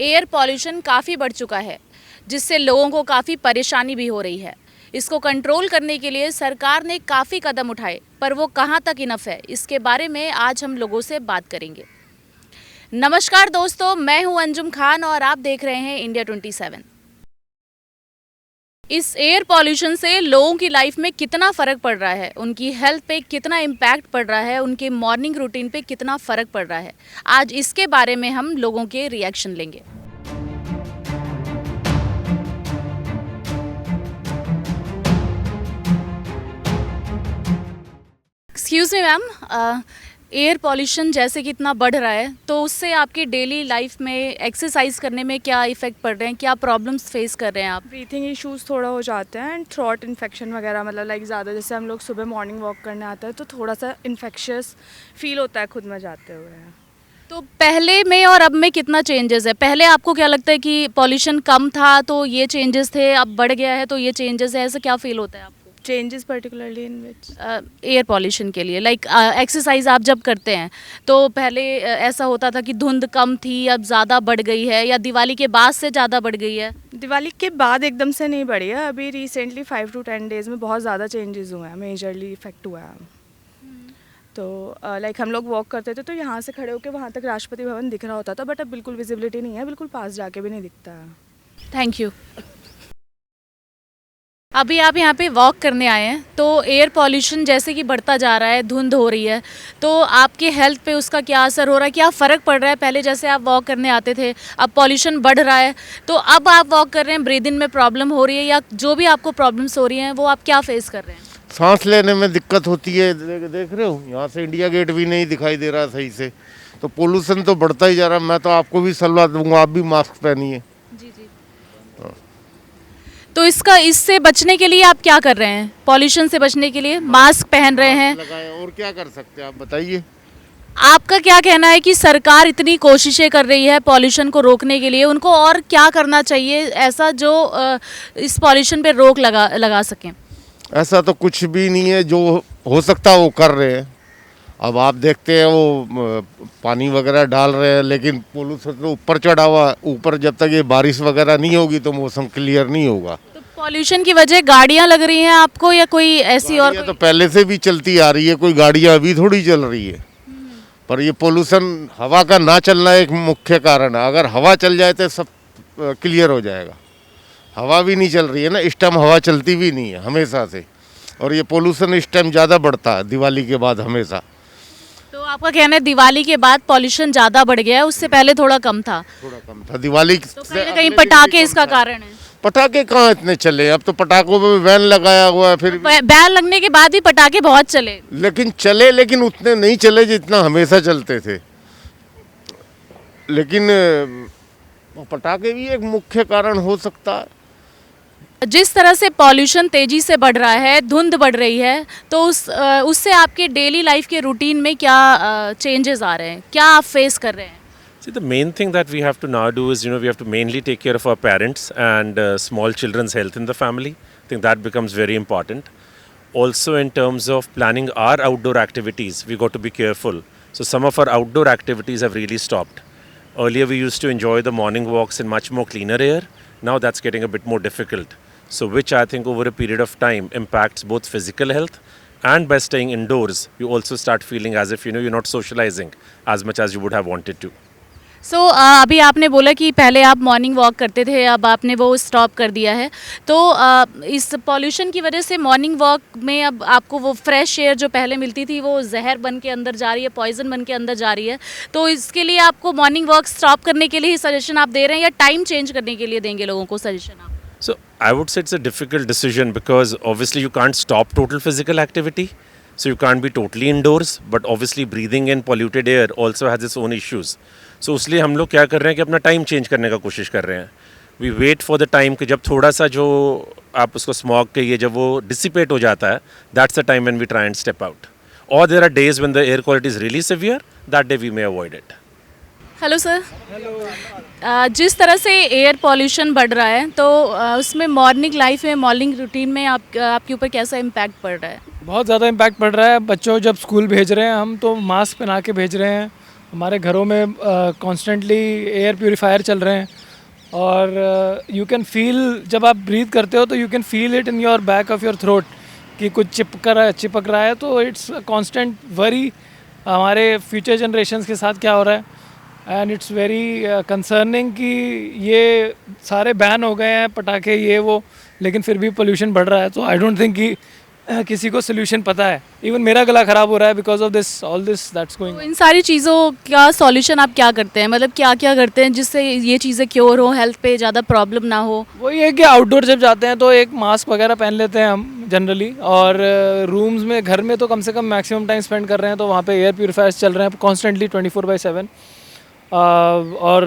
Air pollution काफ़ी बढ़ चुका है, जिससे लोगों को काफ़ी परेशानी भी हो रही है। इसको कंट्रोल करने के लिए सरकार ने काफ़ी कदम उठाए, पर वो कहाँ तक इनफ है, इसके बारे में आज हम लोगों से बात करेंगे। नमस्कार दोस्तों, मैं हूं अंजुम खान और आप देख रहे हैं इंडिया 27। इस एयर पॉल्यूशन से लोगों की लाइफ में कितना फ़र्क पड़ रहा है, उनकी हेल्थ पे कितना इम्पैक्ट पड़ रहा है, उनके मॉर्निंग रूटीन पे कितना फ़र्क पड़ रहा है, आज इसके बारे में हम लोगों के रिएक्शन लेंगे। Excuse me ma'am, air pollution जैसे कि इतना बढ़ रहा है, तो उससे आपकी डेली लाइफ में एक्सरसाइज करने में क्या इफ़ेक्ट पड़ रहे हैं, क्या प्रॉब्लम्स फेस कर रहे हैं आप? ब्रीथिंग इश्यूज़ थोड़ा हो जाते हैं एंड थ्रोट इन्फेक्शन वगैरह, मतलब लाइक ज़्यादा जैसे हम लोग सुबह मॉर्निंग वॉक करने आते हैं तो थोड़ा सा इन्फेक्शियस फील होता है खुद में जाते हुए। तो पहले में और अब में कितना चेंजेस है? पहले आपको क्या लगता है कि पॉल्यूशन कम था तो ये चेंजेस थे, अब बढ़ गया है तो ये चेंजेस है, ऐसा क्या फील होता है आपको? Changes particularly in which? Air pollution के लिए लाइक एक्सरसाइज आप जब करते हैं तो पहले ऐसा होता था कि धुंध कम थी, अब ज़्यादा बढ़ गई है, या दिवाली के बाद से ज़्यादा बढ़ गई है? दिवाली के बाद एकदम से नहीं बढ़ी है, अभी रिसेंटली 5 to 10 डेज़ में बहुत ज़्यादा चेंजेस हुए हैं, मेजरली इफेक्ट हुआ है। तो लाइक हम लोग वॉक करते थे तो यहाँ से खड़े होकर वहाँ तक राष्ट्रपति भवन दिख रहा होता था, बट अब बिल्कुल विजिबिलिटी नहीं है, बिल्कुल पास जाके भी नहीं दिखता है। Thank you. अभी आप यहाँ पे वॉक करने आए हैं, तो एयर पॉल्यूशन जैसे कि बढ़ता जा रहा है, धुंध हो रही है, तो आपके हेल्थ पे उसका क्या असर हो रहा है, क्या फ़र्क पड़ रहा है? पहले जैसे आप वॉक करने आते थे, अब पॉल्यूशन बढ़ रहा है, तो अब आप वॉक कर रहे हैं, ब्रीदिंग में प्रॉब्लम हो रही है, या जो भी आपको प्रॉब्लम्स हो रही हैं वो आप क्या फेस कर रहे हैं? सांस लेने में दिक्कत होती है। देख रहे हो, यहाँ से इंडिया गेट भी नहीं दिखाई दे रहा सही से, तो पोल्यूशन तो बढ़ता ही जा रहा है। मैं तो आपको भी सलाह दूंगा, आप भी मास्क पहनिए। जी जी। तो इससे बचने के लिए आप क्या कर रहे हैं? पॉल्यूशन से बचने के लिए मास्क पहन रहे हैं। लगाए, और क्या कर सकते हैं आप बताइए। आपका क्या कहना है कि सरकार इतनी कोशिशें कर रही है पॉल्यूशन को रोकने के लिए, उनको और क्या करना चाहिए ऐसा जो इस पॉल्यूशन पे रोक लगा सकें? ऐसा तो कुछ भी नहीं है, जो हो सकता है वो कर रहे हैं। अब आप देखते हैं वो पानी वगैरह डाल रहे हैं, लेकिन पोल्यूशन तो ऊपर चढ़ा हुआ है। ऊपर जब तक ये बारिश वगैरह नहीं होगी तो मौसम क्लियर नहीं होगा। तो पॉल्यूशन की वजह गाड़ियां लग रही हैं आपको, या कोई ऐसी और गाड़ियाँ तो पहले से भी चलती आ रही है, कोई गाड़ियाँ अभी थोड़ी चल रही है। पर ये पोल्यूशन हवा का ना चलना एक मुख्य कारण है। अगर हवा चल जाए तो सब क्लियर हो जाएगा। हवा भी नहीं चल रही है ना, इस टाइम हवा चलती भी नहीं है हमेशा से, और ये पोल्यूशन इस टाइम ज़्यादा बढ़ता है दिवाली के बाद हमेशा। तो आपका कहना है दिवाली के बाद पॉल्यूशन ज़्यादा बढ़ गया है, उससे पहले थोड़ा कम था? थोड़ा कम था दिवाली तो से। कहीं ना कहीं पटाखे इसका कारण है? पटाखे कहाँ इतने चले, अब तो पटाखों में बैन लगाया हुआ है। फिर बैन लगने के बाद भी पटाखे बहुत चले। लेकिन उतने नहीं चले जितना हमेशा चलते थे। लेकिन पटाखे भी एक मुख्य कारण हो सकता है। जिस तरह से पॉल्यूशन तेजी से बढ़ रहा है, धुंध बढ़ रही है, तो उससे आपके डेली लाइफ के रूटीन में क्या चेंजेस आ रहे हैं, क्या आप फेस कर रहे हैं? See, the main thing that we have to now do is, we have to mainly take care of our parents and small children's health in the family. I think that becomes very important. Also, in terms of planning our outdoor activities, we got to be careful. So, some of our outdoor activities have really stopped. Earlier, we used to enjoy the morning walks in much more cleaner air. Now, that's getting a bit more difficult. So, which I think over a period of time impacts both physical health, and by staying indoors, you also start feeling as if you're not socializing as much as you would have wanted to. सो अभी आपने बोला कि पहले आप morning walk करते थे, अब आपने वो स्टॉप कर दिया है, तो इस पॉल्यूशन की वजह से मॉर्निंग वॉक में अब आपको वो फ्रेश एयर जो पहले मिलती थी वो जहर बन के अंदर जा रही है, पॉइजन बन के अंदर जा रही है, तो इसके लिए आपको मॉर्निंग वॉक स्टॉप करने के लिए ही सजेशन आप दे रहे हैं, या टाइम चेंज करने के लिए देंगे लोगों को सजेशन आप? So I would say it's a difficult decision because obviously you can't stop total physical activity. So you can't be totally indoors, but obviously breathing in polluted air also has its own issues. So इसलिए हम लोग क्या कर रहे हैं कि अपना time change करने का कोशिश कर रहे हैं. We wait for the time कि जब थोड़ा सा जो आप उसको स्मॉग कहिए जब वो डिसिपेट हो जाता है, that's the time when we try and step out. Or there are days when the air quality is really severe, that day we may avoid it. Hello sir. जिस तरह से एयर पॉल्यूशन बढ़ रहा है, तो उसमें मॉर्निंग लाइफ में, morning routine में आपके ऊपर कैसा इम्पैक्ट पड़ रहा है? बहुत ज़्यादा इम्पैक्ट पड़ रहा है। बच्चों जब स्कूल भेज रहे हैं हम तो मास्क पहना के भेज रहे हैं, हमारे घरों में कॉन्स्टेंटली एयर प्योरीफायर चल रहे हैं और यू कैन फील, जब आप ब्रीथ करते हो तो you can feel it in your back of your throat कि कुछ चिपक रहा है। तो इट्स कॉन्स्टेंट वरी हमारे फ्यूचर जनरेशन्स के साथ क्या हो रहा है। एंड इट्स वेरी कंसर्निंग कि ये सारे बैन हो गए हैं पटाखे ये वो, लेकिन फिर भी पोल्यूशन बढ़ रहा है। तो आई डोंट थिंक कि किसी को सोल्यूशन पता है। इवन मेरा गला ख़राब हो रहा है because of this all this that's going. तो इन सारी चीज़ों का सॉल्यूशन आप क्या करते हैं, मतलब क्या क्या करते हैं जिससे ये चीज़ें क्योर हो, हेल्थ पे ज़्यादा प्रॉब्लम ना हो? वही है कि आउटडोर जब जाते हैं तो एक मास्क वगैरह पहन लेते हैं हम जनरली, और रूम्स में घर में तो कम से कम मैक्सिमम टाइम स्पेंड कर रहे हैं तो वहाँ पे एयर प्योरीफायर्स चल रहे हैं कॉन्स्टेंटली 24/7। और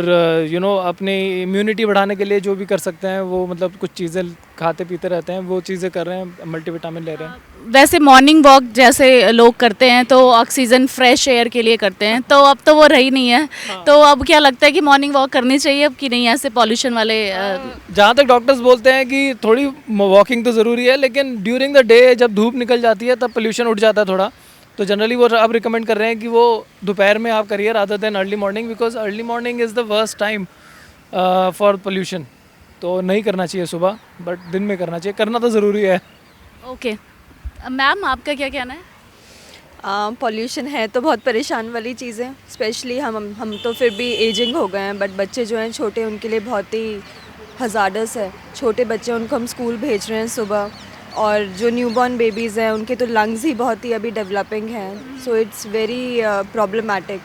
यू नो अपनी इम्यूनिटी बढ़ाने के लिए जो भी कर सकते हैं वो, मतलब कुछ चीज़ें खाते पीते रहते हैं, वो चीज़ें कर रहे हैं, मल्टीविटामिन ले रहे हैं। वैसे मॉर्निंग वॉक जैसे लोग करते हैं तो ऑक्सीजन फ्रेश एयर के लिए करते हैं, तो अब तो वो रही नहीं है। तो अब क्या लगता है कि मॉर्निंग वॉक करनी चाहिए अब कि नहीं, ऐसे पॉल्यूशन वाले जहाँ तक डॉक्टर्स बोलते हैं कि थोड़ी वॉकिंग तो ज़रूरी है, लेकिन ड्यूरिंग द डे जब धूप निकल जाती है तब पोल्यूशन उठ जाता है थोड़ा। तो जनरली वो अब रिकमेंड कर रहे हैं कि वो दोपहर में आप करिए rather than early morning, because early morning is the worst time for pollution. तो नहीं करना चाहिए सुबह, बट दिन में करना चाहिए, करना तो ज़रूरी है। ओके मैम, आपका क्या कहना है? पॉल्यूशन है तो बहुत परेशान वाली चीज़ है, स्पेशली हम तो फिर भी एजिंग हो गए हैं, बट बच्चे जो हैं छोटे उनके लिए बहुत ही हज़ार्डस है। छोटे बच्चे उनको हम स्कूल भेज रहे हैं सुबह, और जो न्यूबॉर्न बेबीज़ हैं उनके तो लंग्स ही बहुत ही अभी डेवलपिंग हैं। So it's very problematic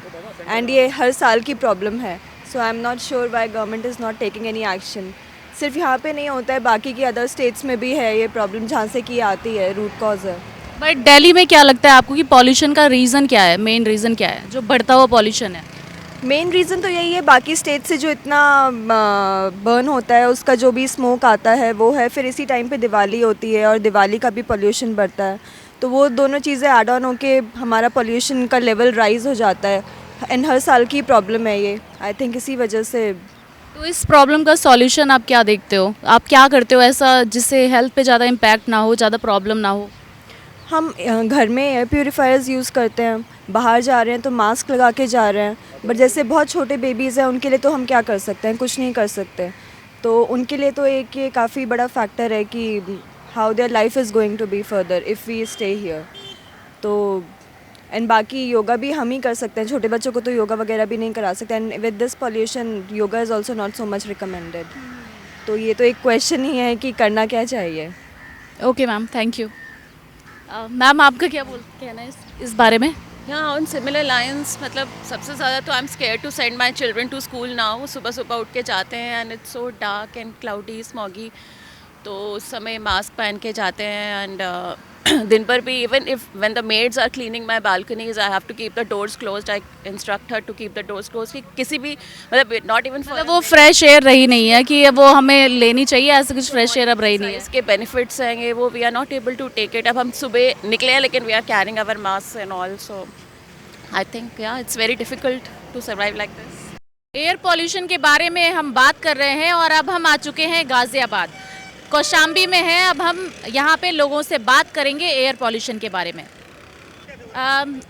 and ये हर साल की प्रॉब्लम है। So I am not sure why government is not taking any action. सिर्फ यहाँ पे नहीं होता है, बाकी की अदर स्टेट्स में भी है ये प्रॉब्लम, जहाँ से की आती है, रूट कॉज है। बट दिल्ली में क्या लगता है आपको कि पॉल्यूशन का रीज़न क्या है, मेन रीज़न क्या है जो बढ़ता हुआ पॉल्यूशन है? मेन रीज़न तो यही है, बाकी स्टेट से जो इतना बर्न होता है उसका जो भी स्मोक आता है वो है। फिर इसी टाइम पे दिवाली होती है और दिवाली का भी पोल्यूशन बढ़ता है, तो वो दोनों चीज़ें ऐड ऑन होके हमारा पोल्यूशन का लेवल राइज हो जाता है। एंड हर साल की प्रॉब्लम है ये, आई थिंक इसी वजह से। तो इस प्रॉब्लम का सॉल्यूशन आप क्या देखते हो, आप क्या करते हो ऐसा जिससे हेल्थ पे ज़्यादा इम्पैक्ट ना हो, ज़्यादा प्रॉब्लम ना हो? हम घर में एयर प्योरीफायर्स यूज़ करते हैं, बाहर जा रहे हैं तो मास्क लगा के जा रहे हैं, बट जैसे बहुत छोटे बेबीज़ हैं उनके लिए तो हम क्या कर सकते हैं, कुछ नहीं कर सकते। तो उनके लिए तो एक ये काफ़ी बड़ा फैक्टर है कि how their life is going to be further if we stay here. तो एंड बाकी योगा भी हम ही कर सकते हैं, छोटे बच्चों को तो योगा वगैरह भी नहीं करा सकते। And with this pollution yoga is also not so much recommended. तो ये तो एक क्वेश्चन ही है कि करना क्या चाहिए। Okay ma'am, thank you. Ma'am आपका क्या कहना है इस बारे में? Yeah, on similar lines, मतलब सबसे ज़्यादा तो I am scared to send my children to school now. सुबह सुबह उठ के जाते हैं and it's so dark and cloudy smoggy, तो उस समय मास्क पहन के जाते हैं। एंड दिन पर भी even if when the maids are cleaning my balconies I have to keep the doors closed. I instruct her to keep the doors close, कि किसी भी मतलब नॉट इवन फॉर मतलब वो फ्रेश एयर रही नहीं है कि वो हमें लेनी चाहिए, ऐसा कुछ फ्रेश एयर अब रही नहीं है। इसके बेनिफिट्स हैं वो we are not able to take it. अब हम सुबह निकले हैं लेकिन we are carrying our mask and all, so I think yeah it's very difficult to survive like this. Air pollution के बारे में हम बात कर रहे हैं और अब हम आ चुके हैं गाज़ियाबाद, कौशाम्बी में हैं। अब हम यहाँ पे लोगों से बात करेंगे एयर पॉल्यूशन के बारे में।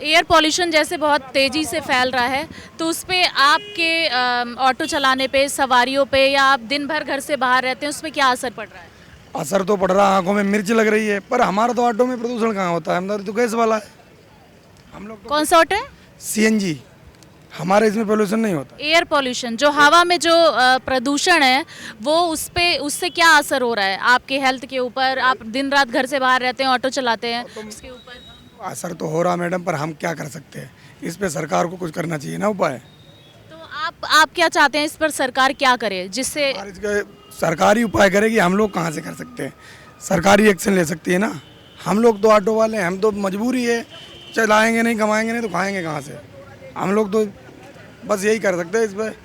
एयर पॉल्यूशन जैसे बहुत तेज़ी से फैल रहा है, तो उस पर आपके ऑटो चलाने पे, सवारियों पे, या आप दिन भर घर से बाहर रहते हैं, उस पर क्या असर पड़ रहा है? असर तो पड़ रहा है, आंखों में मिर्च लग रही है। पर हमारा तो ऑटो में प्रदूषण कहाँ होता है, हमारा तो गैस वाला है। हम लोग कौन सा ऑटो है? CNG, हमारे इसमें पोल्यूशन नहीं होता। एयर पॉल्यूशन जो हवा में जो प्रदूषण है वो उससे क्या असर हो रहा है आपके हेल्थ के ऊपर? आप दिन रात घर से बाहर रहते हैं, ऑटो चलाते हैं, उसके ऊपर असर तो हो रहा है मैडम, पर हम क्या कर सकते हैं, इस पे सरकार को कुछ करना चाहिए ना उपाय। तो आप क्या चाहते हैं, इस पर सरकार क्या करे जिससे? सरकारी उपाय करेगी, हम लोग कहाँ से कर सकते हैं? सरकारी एक्शन ले सकती है ना। हम लोग तो ऑटो वाले हैं, हम तो मजबूरी है, चलाएंगे नहीं, कमाएंगे नहीं तो खाएंगे कहाँ से? हम लोग तो बस यही कर सकते हैं, इस पर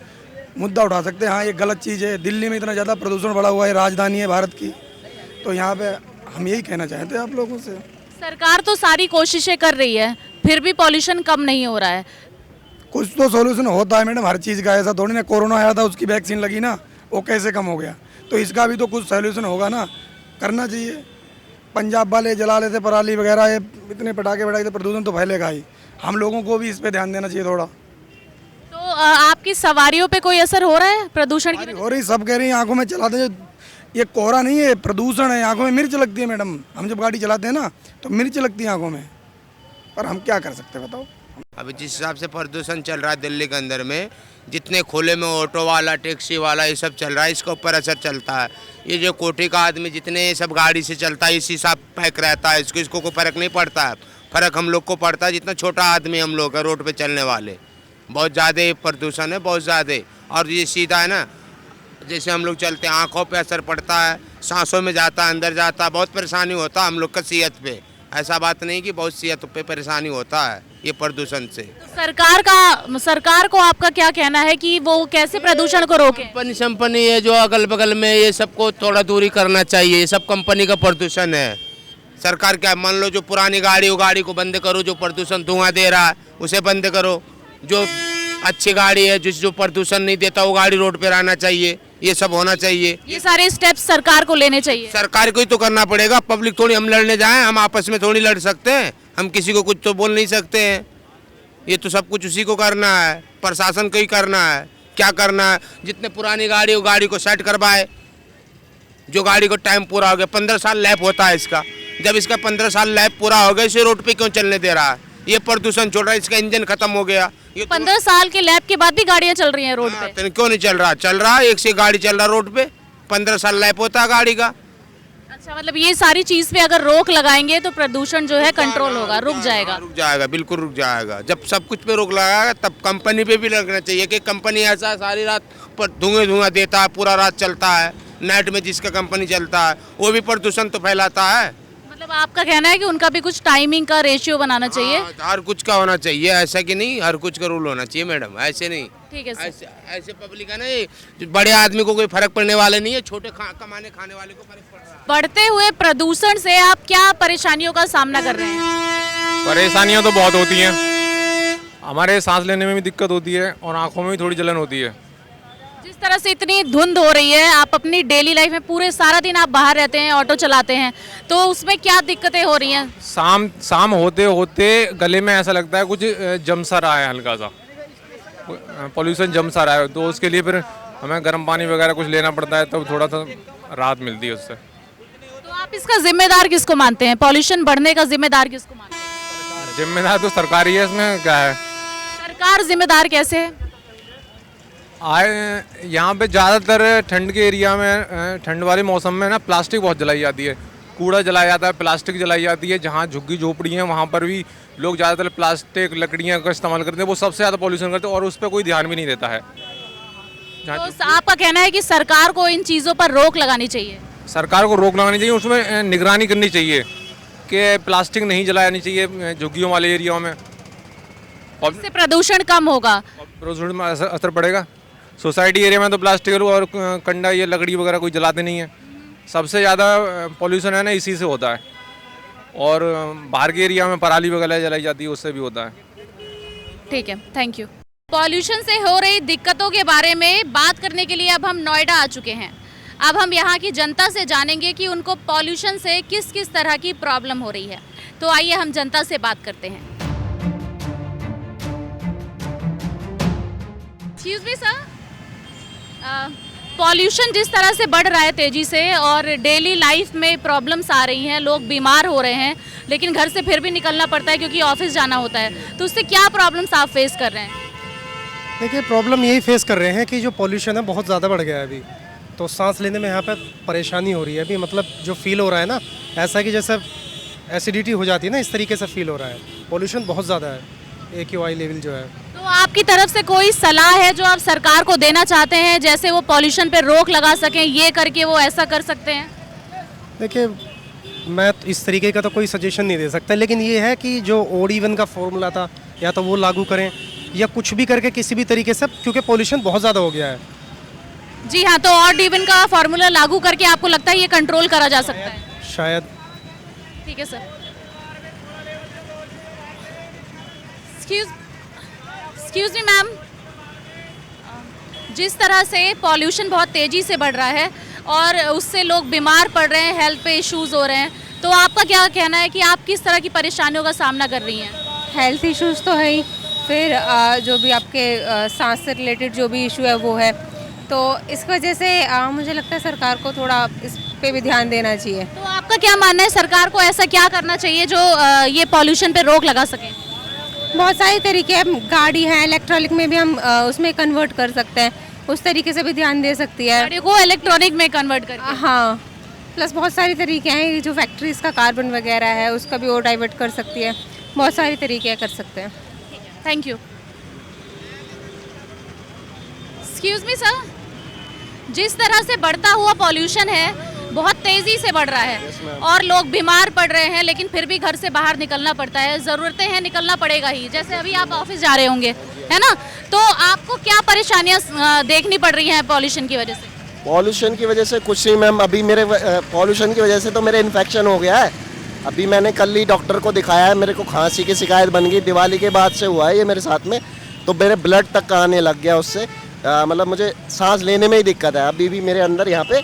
मुद्दा उठा सकते हैं। हाँ, ये गलत चीज़ है, दिल्ली में इतना ज़्यादा प्रदूषण बढ़ा हुआ है, राजधानी है भारत की, तो यहाँ पे हम यही कहना चाहते हैं आप लोगों से। सरकार तो सारी कोशिशें कर रही है, फिर भी पॉल्यूशन कम नहीं हो रहा है। कुछ तो सॉल्यूशन होता है मैडम हर चीज़ का, ऐसा थोड़ी ना कोरोना आया था उसकी वैक्सीन लगी ना, वो कैसे कम हो गया? तो इसका भी तो कुछ सॉल्यूशन होगा ना, करना चाहिए। पंजाब वाले जला लेते पराली वगैरह, ये इतने पटाखे बढ़ाए तो प्रदूषण तो फैलेगा ही। हम लोगों को भी इस पर ध्यान देना चाहिए थोड़ा। आपकी सवारियों पे कोई असर हो रहा है प्रदूषण की वजह हो रही, सब कह रही हैं आंखों में चलाते हैं, ये कोहरा नहीं है, प्रदूषण है, आंखों में मिर्च लगती है मैडम। हम जब गाड़ी चलाते हैं ना तो मिर्च लगती है आंखों में, पर हम क्या कर सकते हैं बताओ। अभी जिस हिसाब से प्रदूषण चल रहा है दिल्ली के अंदर में, जितने खुले में ऑटो वाला, टैक्सी वाला, ये सब चल रहा है, इसके ऊपर असर चलता है। ये जो कोठी का आदमी जितने सब गाड़ी से चलता है, इसी हिसाब पैक रहता है, इसको कोई फर्क नहीं पड़ता है। फर्क हम लोग को पड़ता है, जितना छोटा आदमी हम लोग है रोड पे चलने वाले, बहुत ज़्यादा प्रदूषण है, बहुत ज़्यादा। और ये सीधा है ना, जैसे हम लोग चलते हैं आँखों पे असर पड़ता है, सांसों में जाता है, अंदर जाता है, बहुत परेशानी होता है हम लोग का सेहत पे। ऐसा बात नहीं कि बहुत सेहत पे परेशानी होता है ये प्रदूषण से। सरकार को आपका क्या कहना है कि वो कैसे प्रदूषण को रोके? कंपनी है जो अगल बगल में, ये सबको थोड़ा दूरी करना चाहिए। ये सब कंपनी का प्रदूषण है। सरकार क्या, मान लो जो पुरानी गाड़ी हो, गाड़ी को बंद करो, जो प्रदूषण धुआं दे रहा है उसे बंद करो। जो अच्छी गाड़ी है, जो प्रदूषण नहीं देता, वो गाड़ी रोड पे रहना चाहिए। ये सब होना चाहिए। ये सारे स्टेप्स सरकार को लेने चाहिए। सरकार को ही तो करना पड़ेगा, पब्लिक थोड़ी हम लड़ने जाएं, हम आपस में थोड़ी लड़ सकते हैं, हम किसी को कुछ तो बोल नहीं सकते हैं। ये तो सब कुछ उसी को करना है, प्रशासन को ही करना है। क्या करना है, जितने पुरानी गाड़ी हो गाड़ी को सेट करवाए। जो गाड़ी को टाइम पूरा हो गया, 15 साल लैप होता है इसका, जब इसका 15 साल लैप पूरा हो गया, इसे रोड पे क्यों चलने दे रहा है? ये प्रदूषण छोड़ रहा है, इसका इंजन खत्म हो गया। ये 15 साल के लैब के बाद भी गाड़ियां चल रही हैं रोड पे। तो क्यों नहीं चल रहा? चल रहा है, एक से गाड़ी चल रहा रोड पे, 15 साल लैप होता है गाड़ी का। अच्छा, मतलब ये सारी चीज पे अगर रोक लगाएंगे तो प्रदूषण जो है कंट्रोल होगा, रुक जाएगा। रुक जाएगा, बिल्कुल रुक जाएगा। जब सब कुछ पे रोक लगाएगा तब कंपनी पे भी लगना चाहिए कि कंपनी ऐसा सारी रात पर धुआं देता है, पूरा रात चलता है, नाइट में जिसका कंपनी चलता है वो भी प्रदूषण तो फैलाता है। मतलब आपका कहना है कि उनका भी कुछ टाइमिंग का रेशियो बनाना चाहिए। हर कुछ का होना चाहिए, ऐसा कि नहीं, हर कुछ का रूल होना चाहिए मैडम, ऐसे नहीं। ठीक है सर। ऐसे पब्लिक है ना, बड़े आदमी को कोई फर्क पड़ने वाले नहीं है, छोटे कमाने खाने वाले को फर्क पड़ रहा है। बढ़ते हुए प्रदूषण से आप क्या परेशानियों का सामना कर रहे हैं? परेशानियां तो बहुत होती हैं, हमारे सांस लेने में भी दिक्कत होती है और आंखों में भी थोड़ी जलन होती है। जिस तरह से इतनी धुंध हो रही है, आप अपनी डेली लाइफ में पूरे सारा दिन आप बाहर रहते हैं, ऑटो चलाते हैं, तो उसमें क्या दिक्कतें हो रही हैं? शाम होते होते गले में ऐसा लगता है कुछ जम सा रहा है, हल्का सा पॉल्यूशन जम सा रहा है, तो उसके लिए फिर हमें गर्म पानी वगैरह कुछ लेना पड़ता है, तब थोड़ा सा राहत मिलती है उससे। तो आप इसका जिम्मेदार किसको मानते हैं? पॉल्यूशन बढ़ने का जिम्मेदार किसको मानते हैं? जिम्मेदार तो सरकार ही है, इसमें क्या है। सरकार जिम्मेदार कैसे है? यहाँ पे ज़्यादातर ठंड के एरिया में, ठंड वाले मौसम में ना प्लास्टिक बहुत जलाई जाती है, कूड़ा जलाया जाता है, प्लास्टिक जलाई जाती है। जहाँ झुग्गी झोपड़ी हैं वहाँ पर भी लोग ज़्यादातर प्लास्टिक लकड़ियाँ का इस्तेमाल करते हैं, वो सबसे ज़्यादा पॉल्यूशन करते हैं और उस पर कोई ध्यान भी नहीं देता है। तो आपका कहना है कि सरकार को इन चीज़ों पर रोक लगानी चाहिए? सरकार को रोक लगानी चाहिए, उसमें निगरानी करनी चाहिए कि प्लास्टिक नहीं जलानी चाहिए झुग्गियों वाले एरियाओं में। इससे प्रदूषण कम होगा, प्रदूषण में असर पड़ेगा। सोसाइटी एरिया में तो प्लास्टिक और कंडा, ये लकड़ी वगैरह कोई जलाते नहीं है। सबसे ज़्यादा पॉल्यूशन है ना इसी से होता है, और बाहर के एरिया में पराली वगैरह जलाई जाती है, उससे भी होता है। ठीक है, थैंक यू। पॉल्यूशन से हो रही दिक्कतों के बारे में बात करने के लिए अब हम नोएडा आ चुके हैं। अब हम यहाँ की जनता से जानेंगे कि उनको पॉल्यूशन से किस किस तरह की प्रॉब्लम हो रही है। तो आइए हम जनता से बात करते हैं। एक्सक्यूज मी सर, पॉल्यूशन जिस तरह से बढ़ रहा है तेज़ी से और डेली लाइफ में प्रॉब्लम्स आ रही हैं, लोग बीमार हो रहे हैं, लेकिन घर से फिर भी निकलना पड़ता है क्योंकि ऑफिस जाना होता है, तो उससे क्या प्रॉब्लम्स आप फेस कर रहे हैं? देखिए, प्रॉब्लम यही फेस कर रहे हैं कि जो पॉल्यूशन है बहुत ज़्यादा बढ़ गया है अभी, तो सांस लेने में यहाँ पे परेशानी हो रही है अभी। मतलब जो फील हो रहा है ना, ऐसा कि जैसे एसिडिटी हो जाती है ना, इस तरीके से फील हो रहा है। पॉल्यूशन बहुत ज़्यादा है, AQI लेवल जो है। तो आपकी तरफ से कोई सलाह है जो आप सरकार को देना चाहते हैं, जैसे वो पॉल्यूशन पे रोक लगा सकें, ये करके वो ऐसा कर सकते हैं? देखिए, मैं इस तरीके का तो कोई सजेशन नहीं दे सकता, लेकिन ये है कि जो ओड इवन का फॉर्मूला था, या तो वो लागू करें या कुछ भी करके किसी भी तरीके से, क्योंकि पॉल्यूशन बहुत ज़्यादा हो गया है। जी हाँ, तो ऑड इवन का फॉर्मूला लागू करके आपको लगता है ये कंट्रोल करा जा सकता है? शायद। ठीक है सर। एक्सक्यूज मी मैम, जिस तरह से पॉल्यूशन बहुत तेज़ी से बढ़ रहा है और उससे लोग बीमार पड़ रहे हैं, हेल्थ पे इश्यूज़ हो रहे हैं, तो आपका क्या कहना है कि आप किस तरह की परेशानियों का सामना कर रही हैं? हेल्थ इश्यूज़ तो है ही, फिर जो भी आपके सांस से रिलेटेड जो भी इशू है वो है। तो इस वजह से मुझे लगता है सरकार को थोड़ा इस पे भी ध्यान देना चाहिए। तो आपका क्या मानना है, सरकार को ऐसा क्या करना चाहिए जो ये पॉल्यूशन पे रोक लगा सके? बहुत सारे तरीके हैं, गाड़ी है, इलेक्ट्रॉनिक में भी हम उसमें कन्वर्ट कर सकते हैं, उस तरीके से भी ध्यान दे सकती है। गाड़ी को इलेक्ट्रॉनिक में कन्वर्ट करके? हाँ, प्लस बहुत सारे तरीके हैं, ये जो फैक्ट्रीज का कार्बन वगैरह है उसका भी वो डाइवर्ट कर सकती है, बहुत सारे तरीके कर सकते हैं। Thank you. Excuse me sir, जिस तरह से बढ़ता हुआ पॉल्यूशन है बहुत तेजी से बढ़ रहा है और लोग बीमार पड़ रहे हैं, लेकिन फिर भी घर से बाहर निकलना पड़ता है, ज़रूरतें हैं, निकलना पड़ेगा ही। जैसे अभी आप ऑफिस जा रहे होंगे, है ना, तो आपको क्या परेशानियां देखनी पड़ रही हैं पॉल्यूशन की वजह से? पॉल्यूशन की वजह से कुछ नहीं मैम, अभी मेरे पॉल्यूशन की वजह से तो मेरे इन्फेक्शन हो गया है। अभी मैंने कल ही डॉक्टर को दिखाया है, मेरे को खांसी की शिकायत बन गई, दिवाली के बाद से हुआ है ये मेरे साथ में, तो मेरे ब्लड तक आने लग गया उससे। मतलब मुझे सांस लेने में ही दिक्कत है, अभी भी मेरे अंदर यहाँ पे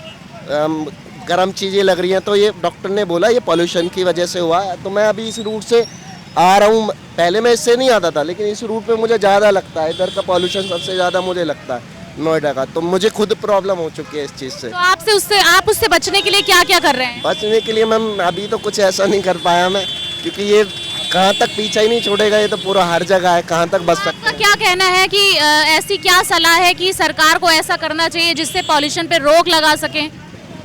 गर्म चीज़ें लग रही हैं। तो ये डॉक्टर ने बोला ये पॉल्यूशन की वजह से हुआ है। तो मैं अभी इस रूट से आ रहा हूँ, पहले मैं इससे नहीं आता था, लेकिन इस रूट पे मुझे ज़्यादा लगता है, इधर का पॉल्यूशन सबसे ज़्यादा मुझे लगता है नोएडा का, तो मुझे खुद प्रॉब्लम हो चुकी है इस चीज़ से। तो आप उससे बचने के लिए क्या क्या कर रहे हैं? बचने के लिए मैम अभी तो कुछ ऐसा नहीं कर पाया मैं, क्योंकि ये कहाँ तक पीछा ही नहीं छोड़ेगा, ये तो पूरा हर जगह है, कहाँ तक बच सकते आपका क्या कहना है कि ऐसी क्या सलाह है कि सरकार को ऐसा करना चाहिए जिससे पॉल्यूशन पे रोक लगा सकें?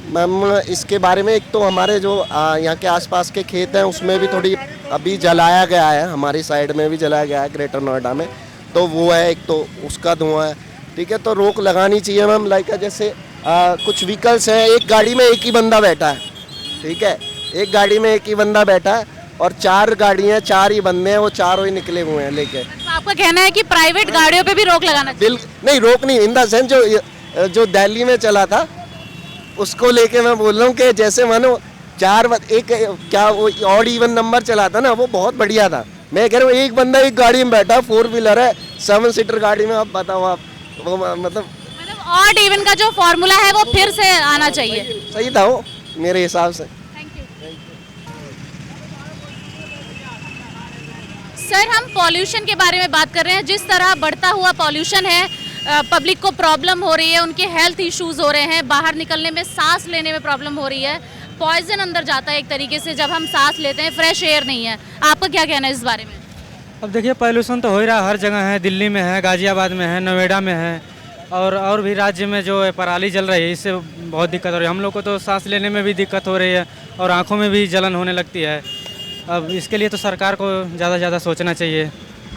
मैम इसके बारे में एक तो हमारे जो यहाँ के आसपास के खेत हैं उसमें भी थोड़ी अभी जलाया गया है, हमारी साइड में भी जलाया गया है ग्रेटर नोएडा में, तो वो है एक तो उसका धुआं है, ठीक है। तो रोक लगानी चाहिए मैम, लाइक जैसे कुछ व्हीकल्स हैं, एक गाड़ी में एक ही बंदा बैठा है, ठीक है, एक गाड़ी में एक ही बंदा बैठा है और 4 गाड़ियाँ 4 ही बंदे हैं, वो चारों ही निकले हुए हैं लेके। तो आपका कहना है कि प्राइवेट गाड़ियों पे भी रोक लगाना चाहिए? नहीं, रोक नहीं, इन द सेंस जो दिल्ली में चला था उसको लेके मैं बोल रहा हूँ कि जैसे मानो 4 एक क्या वो ऑड इवन नंबर चला था ना, वो बहुत बढ़िया था। मैं कह रहा हूँ एक बंदा एक गाड़ी में बैठा, 4 व्हीलर है, 7 सीटर गाड़ी में, आप बताओ आप, वो मतलब ऑड इवन का जो फॉर्मूला है वो फिर से आना चाहिए। सही था वो मेरे हिसाब से। सर, हम पॉल्यूशन के बारे में बात कर रहे हैं, जिस तरह बढ़ता हुआ पॉल्यूशन है, पब्लिक को प्रॉब्लम हो रही है, उनके हेल्थ इश्यूज हो रहे हैं, बाहर निकलने में, सांस लेने में प्रॉब्लम हो रही है, पॉइजन अंदर जाता है एक तरीके से जब हम सांस लेते हैं, फ्रेश एयर नहीं है। आपका क्या कहना है इस बारे में? अब देखिए पॉल्यूशन तो हो ही रहा है, हर जगह है, दिल्ली में है, गाजियाबाद में है, नोएडा में है, और भी राज्य में जो है पराली जल रही है, इससे बहुत दिक्कत हो रही है। हम लोग को तो सांस लेने में भी दिक्कत हो रही है और आँखों में भी जलन होने लगती है। अब इसके लिए तो सरकार को ज़्यादा से ज़्यादा सोचना चाहिए।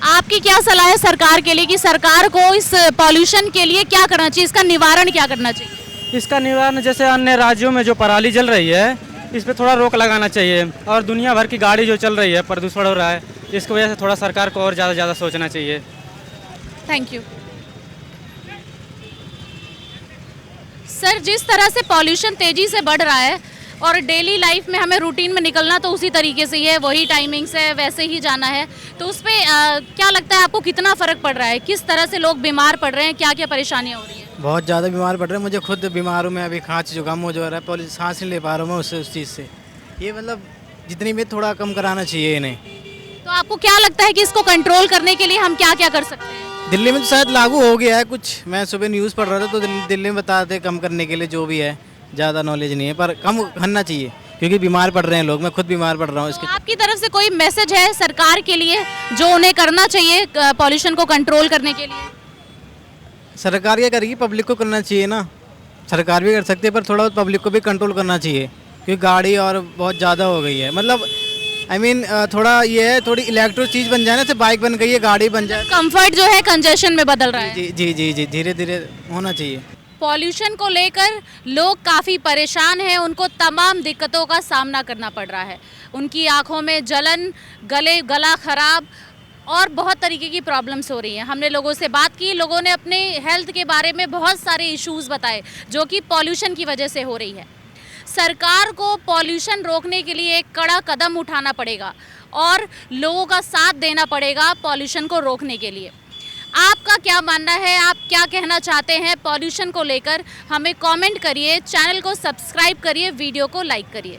आपकी क्या सलाह है सरकार के लिए कि सरकार को इस पॉल्यूशन के लिए क्या करना चाहिए, इसका निवारण क्या करना चाहिए? इसका निवारण जैसे अन्य राज्यों में जो पराली जल रही है इस पर थोड़ा रोक लगाना चाहिए, और दुनिया भर की गाड़ी जो चल रही है, प्रदूषण हो रहा है, इसकी वजह से थोड़ा सरकार को और ज़्यादा से ज़्यादा सोचना चाहिए। Thank you sir. जिस तरह से पॉल्यूशन तेज़ी से बढ़ रहा है और डेली लाइफ में हमें रूटीन में निकलना तो उसी तरीके से ही है, वही टाइमिंग्स है, वैसे ही जाना है, तो उस पर क्या लगता है आपको कितना फ़र्क पड़ रहा है? किस तरह से लोग बीमार पड़ रहे हैं, क्या क्या परेशानियाँ हो रही हैं? बहुत ज़्यादा बीमार पड़ रहे हैं, मुझे खुद बीमार हूँ मैं, अभी खांसी जुकाम हो जा रहा है, सांस नहीं ले पा रहा हूँ मैं उस चीज़ से। ये मतलब जितनी भी थोड़ा कम कराना चाहिए इन्हें। तो आपको क्या लगता है कि इसको कंट्रोल करने के लिए हम क्या क्या कर सकते हैं? दिल्ली में तो शायद लागू हो गया है कुछ, मैं सुबह न्यूज़ पढ़ रहा था तो दिल्ली में बताते कम करने के लिए, जो भी है ज़्यादा नॉलेज नहीं है, पर कम करना चाहिए क्योंकि बीमार पड़ रहे हैं लोग, मैं खुद बीमार पड़ रहा हूँ इसके। तो आपकी तरफ से कोई मैसेज है सरकार के लिए जो उन्हें करना चाहिए पॉल्यूशन को कंट्रोल करने के लिए? सरकार क्या करेगी, पब्लिक को करना चाहिए ना, सरकार भी कर सकती है पर थोड़ा बहुत पब्लिक को भी कंट्रोल करना चाहिए, क्योंकि गाड़ी और बहुत ज़्यादा हो गई है। मतलब आई मीन थोड़ा ये है, थोड़ी इलेक्ट्रिक चीज़ बन जाए ना, तो बाइक बन गई है, गाड़ी बन जाए, कंफर्ट जो है कंजेशन में बदल रहा है। जी जी जी जी, धीरे धीरे होना चाहिए। पॉल्यूशन को लेकर लोग काफ़ी परेशान हैं, उनको तमाम दिक्कतों का सामना करना पड़ रहा है। उनकी आंखों में जलन, गला खराब और बहुत तरीके की प्रॉब्लम्स हो रही हैं। हमने लोगों से बात की, लोगों ने अपने हेल्थ के बारे में बहुत सारे इश्यूज़ बताए जो कि पॉल्यूशन की वजह से हो रही है। सरकार को पॉल्यूशन रोकने के लिए एक कड़ा कदम उठाना पड़ेगा और लोगों का साथ देना पड़ेगा पॉल्यूशन को रोकने के लिए। आपका क्या मानना है, आप क्या कहना चाहते हैं पॉल्यूशन को लेकर? हमें कमेंट करिए, चैनल को सब्सक्राइब करिए, वीडियो को लाइक करिए।